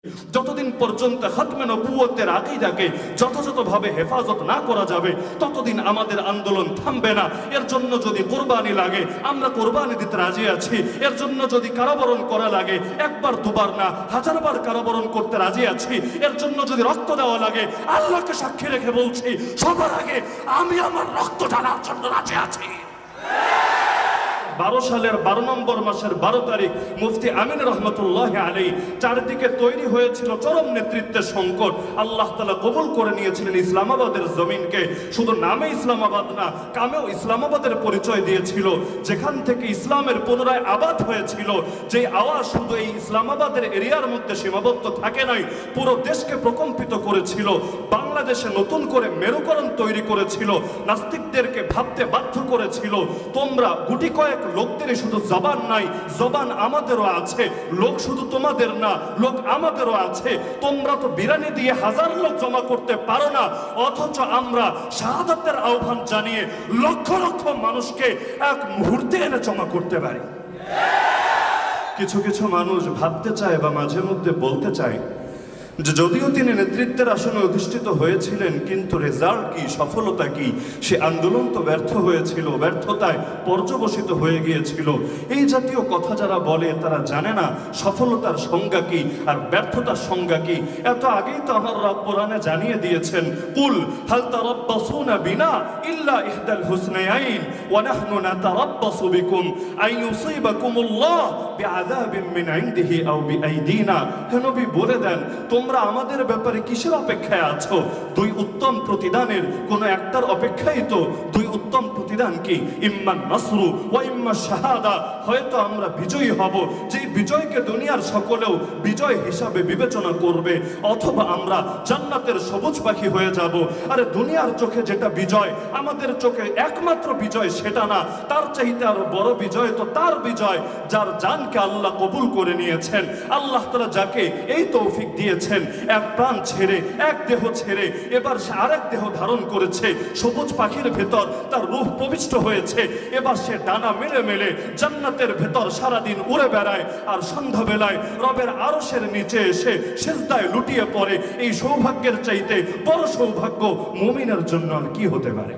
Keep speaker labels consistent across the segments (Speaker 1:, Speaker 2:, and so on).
Speaker 1: যতদিন পর্যন্ত খতমে নবুয়তের আকীদাকে যথাযথভাবে হেফাজত না করা যাবে ততদিন আমাদের আন্দোলন থামবে না। এর জন্য যদি কোরবানি লাগে আমরা কোরবানি দিতে রাজি আছি। এর জন্য যদি কারাবরণ করা লাগে একবার দুবার না হাজারবার কারাবরণ করতে রাজি আছি। এর জন্য যদি রক্ত দেওয়া লাগে আল্লাহকে সাক্ষী রেখে বলছি সবার আগে আমি আমার রক্ত ঢালার জন্য রাজি আছি। 12 সালের 12 নম্বর মাসের 12 তারিখ মুফতি আমিন রহমতুল্লাহ আলাইহি চারদিকে তৈরি হয়েছিল চরম নেতৃত্বের সংকট। আল্লাহ তাআলা কবুল করে নিয়েছিলেন ইসলামাবাদের জমিনকে। শুধু নামে ইসলামাবাদ না, কামেও ইসলামাবাদের পরিচয় দিয়েছিল। যেখান থেকে ইসলামের পুনরায় আবাদ হয়েছিল, যে আওয়াজ শুধু এই ইসলামাবাদের এরিয়ার মধ্যে সীমাবদ্ধ থাকে নাই, পুরো দেশকে প্রকম্পিত করেছিল। বাংলাদেশে নতুন করে মেরুকরণ তৈরি করেছিল, নাস্তিকদেরকে ভাবতে বাধ্য করেছিল তোমরা গুটি কয়েক লোকদের শুধু জবান নাই, জবান আমাদেরও আছে। লোক শুধু তোমাদের না, লোক আমাদেরও আছে। তোমরা তো বিরানি দিয়ে হাজার লোক জমা করতে পারো না, অথচ আমরা শাহাদাতের আহ্বান জানিয়ে লক্ষ লক্ষ মানুষকে এক মুহূর্তে এনে জমা করতে পারি। কিছু কিছু মানুষ ভাবতে চায় বা মাঝে মধ্যে বলতে চায় যে যদিও তিনি নেতৃত্বের আসনে অধিষ্ঠিত হয়েছিলেন, কিন্তু রেজাল্ট কি, সফলতা কি? সে আন্দোলন তো ব্যর্থ হয়েছিল, ব্যর্থতায় পর্যবসিত হয়ে গিয়েছিল। এই জাতীয় কথা যারা বলে তারা জানে না সফলতার সংজ্ঞা কি আর ব্যর্থতার সংজ্ঞা কি। এত আগেই তো আমার রব কোরআনে জানিয়ে দিয়েছেন, কুল হাল তারাব্বাসুনা বিনা ইল্লা ইহদাল হুসনায়াইন ওয়া নাহনু নাতারাব্বাসু বিকুম আন ইউসিবাকুমুল্লাহ বিআযাবিন মিন ইনদিহি আও বিআইদিনা। হে নবী বলে দেন তোমরা আমাদের ব্যাপারে কিসের অপেক্ষায় আছো? দুই উত্তম প্রতিদানের কোন একটার অপেক্ষাই তো। দুই উত্তম প্রতিদান কি? ইম্মা নাসরু ওয়া ইম্মা শাহাদা। হয়তো আমরা বিজয়ী হব, যে বিজয়কে দুনিয়ার সকলেও বিজয় হিসাবে বিবেচনা করবে, অথবা আমরা জান্নাতের সবুজ পাখি হয়ে যাব। আরে দুনিয়ার চোখে যেটা বিজয়, আমাদের চোখে একমাত্র বিজয় সেটা না, তার চাইতে আরো বড় বিজয় তো তার বিজয় যার জানকে আল্লাহ কবুল করে নিয়েছেন। আল্লাহ তাআলা যাকে এই তৌফিক দিয়েছেন, এক প্রাণ ছেড়ে, এক দেহ ছেড়ে এবার সে আরেক দেহ ধারণ করেছে, সবুজ পাখির ভেতর তার রূহ প্রবিষ্ট হয়েছে। এবার সে ডানা মেলে মেলে জান্নাতের ভেতর সারাদিন উড়ে বেড়ায়, আর সন্ধ্যাবেলায় রবের আরশের নিচে এসে সিজদায় লুটিয়ে পড়ে। এই সৌভাগ্যের চাইতে বড় সৌভাগ্য মুমিনের জন্য আর কি হতে পারে?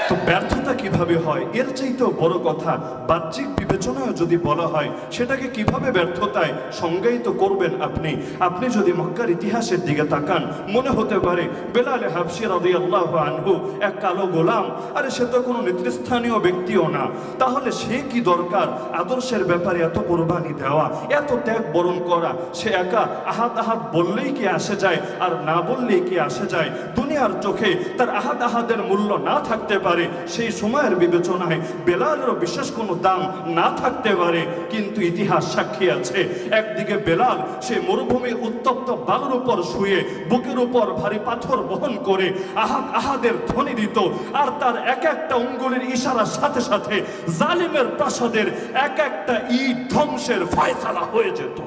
Speaker 1: তো ব্যর্থতা কিভাবে হয় এর চাইতেও বড় কথা, বাহ্যিক বিবেচনায় যদি বলা হয় সেটাকে কিভাবে ব্যর্থতায় সংজ্ঞায়িত করবেন আপনি? আপনি যদি মক্কার ইতিহাসের দিকে তাকান, মনে হতে পারে বেলাল হাবশী রাদিয়াল্লাহু আনহু এক কালো গোলাম, আরে সে তো কোনো নেতৃস্থানীয় ব্যক্তিও না, তাহলে সে কি দরকার আদর্শের ব্যাপারে এত কোরবানি দেওয়া, এত ত্যাগ বরণ করা? সে একা আহাদ আহাদ বললেই কি আসে যায়, আর না বললেই কি আসে যায়? দুনিয়ার চোখে তার আহাদ আহাদের মূল্য না থাকতে পারে, সেই সময়ের বিবেচনায় বেলালের বিশেষ কোনো দাম না থাকতে পারে, কিন্তু ইতিহাস সাক্ষী আছে একদিকে বেলাল সে মরুভূমির উত্তপ্ত বালুর উপর শুয়ে বুকের উপর ভারী পাথর বহন করে আহাদ আহাদের ধ্বনি দিত, আর তার এক একটা অঙ্গুলির ইশারার সাথে সাথে জালিমের প্রাসাদের এক একটা ইট ধ্বংসের ফয়সালা হয়ে যেত।